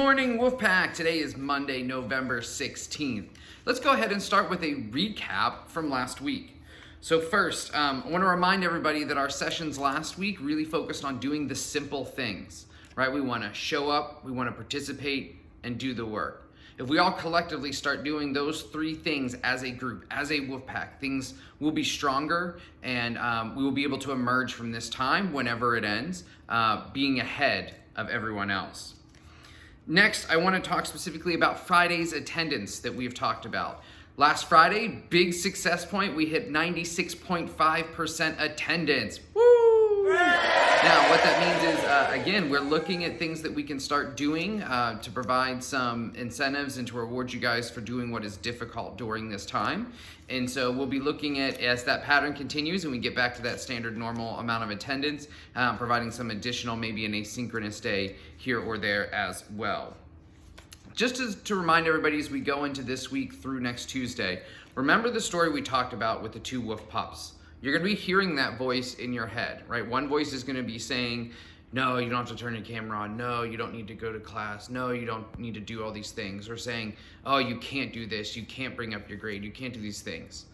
morning, Wolfpack. Today is Monday, November 16th. Let's go ahead and start with a recap from last week. So first, I want to remind everybody that our sessions last week really focused on doing the simple things, right? We want to show up, we want to participate, and do the work. If we all collectively start doing those three things as a group, as a Wolfpack, things will be stronger and we will be able to emerge from this time, whenever it ends, being ahead of everyone else. Next, I want to talk specifically about Friday's attendance that we've talked about. Last Friday, big success point, we hit 96.5% attendance. Woo! Now, what that means is, again, we're looking at things that we can start doing to provide some incentives and to reward you guys for doing what is difficult during this time. And so we'll be looking at, as that pattern continues and we get back to that standard normal amount of attendance, providing some additional, maybe an asynchronous day here or there as well. Just to remind everybody as we go into this week through next Tuesday, remember the story we talked about with the two wolf pups. You're going to be hearing that voice in your head, right? One voice is going to be saying, no, you don't have to turn your camera on. No, you don't need to go to class. No, you don't need to do all these things. Or saying, oh, you can't do this. You can't bring up your grade. You can't do these things.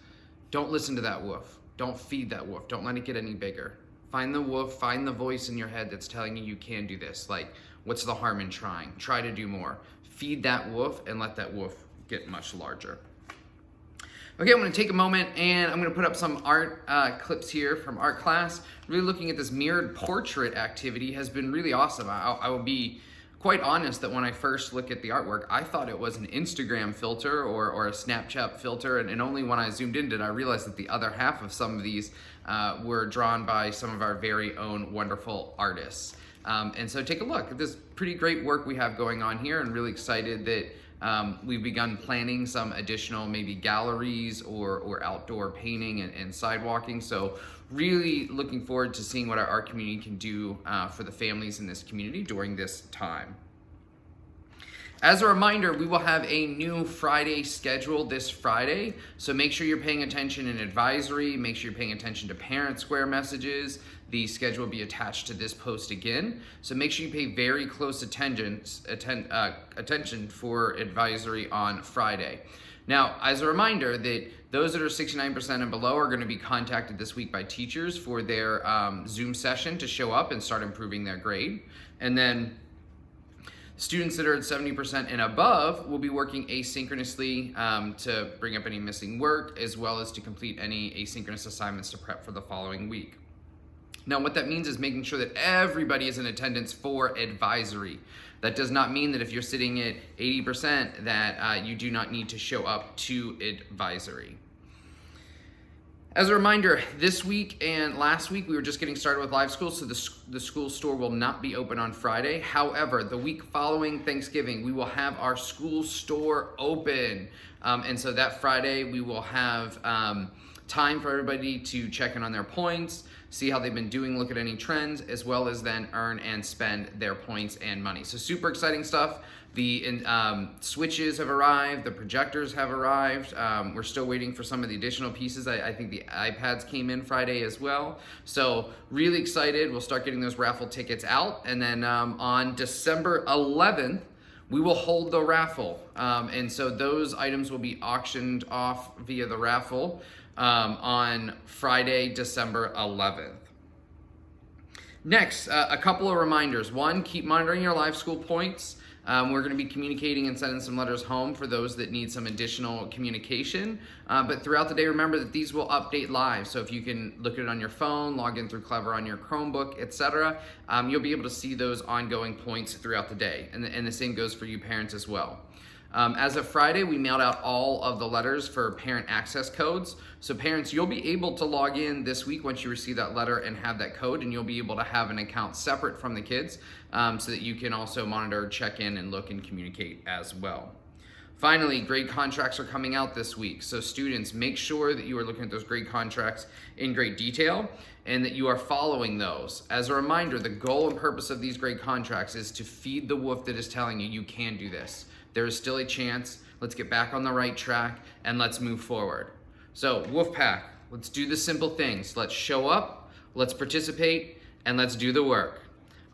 Don't listen to that wolf. Don't feed that wolf. Don't let it get any bigger. Find the wolf, find the voice in your head that's telling you you can do this. Like, what's the harm in trying? Try to do more. Feed that wolf and let that wolf get much larger. Okay, I'm going to take a moment and I'm going to put up some art clips here from art class. Really looking at this mirrored portrait activity has been really awesome. I will be quite honest that when I first look at the artwork, I thought it was an Instagram filter or a Snapchat filter, and only when I zoomed in did I realize that the other half of some of these were drawn by some of our very own wonderful artists. And so take a look at this pretty great work we have going on here, and really excited that we've begun planning some additional maybe galleries or outdoor painting and sidewalking. So really looking forward to seeing what our art community can do for the families in this community during this time. As a reminder, we will have a new Friday schedule this Friday, so make sure you're paying attention in advisory, make sure you're paying attention to parent square messages. The schedule will be attached to this post again, so make sure you pay very close attention for advisory on Friday. Now, as a reminder that those that are 69% and below are going to be contacted this week by teachers for their Zoom session to show up and start improving their grade. And then students that are at 70% and above will be working asynchronously to bring up any missing work, as well as to complete any asynchronous assignments to prep for the following week. Now, what that means is making sure that everybody is in attendance for advisory. That does not mean that if you're sitting at 80% that you do not need to show up to advisory. As a reminder, this week and last week, we were just getting started with live school, so the school store will not be open on Friday. However, the week following Thanksgiving, we will have our school store open. And so that Friday, we will have time for everybody to check in on their points, see how they've been doing, look at any trends, as well as then earn and spend their points and money. So super exciting stuff. The switches have arrived, the projectors have arrived. We're still waiting for some of the additional pieces. I think the iPads came in Friday as well. So really excited. We'll start getting those raffle tickets out. And then on December 11th, we will hold the raffle. And so those items will be auctioned off via the raffle on Friday, December 11th. Next, a couple of reminders. One, keep monitoring your live school points. We're going to be communicating and sending some letters home for those that need some additional communication. But throughout the day, remember that these will update live. So if you can look at it on your phone, log in through Clever on your Chromebook, etc., you'll be able to see those ongoing points throughout the day. And the same goes for you parents as well. As of Friday, we mailed out all of the letters for parent access codes. So parents, you'll be able to log in this week once you receive that letter and have that code, and you'll be able to have an account separate from the kids so that you can also monitor, check in, and look and communicate as well. Finally, grade contracts are coming out this week. So students, make sure that you are looking at those grade contracts in great detail and that you are following those. As a reminder, the goal and purpose of these grade contracts is to feed the wolf that is telling you you can do this. There is still a chance. Let's get back on the right track and let's move forward. So Wolfpack, let's do the simple things. Let's show up, let's participate, and let's do the work.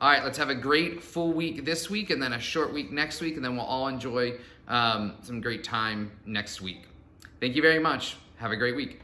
All right, let's have a great full week this week and then a short week next week, and then we'll all enjoy some great time next week. Thank you very much. Have a great week.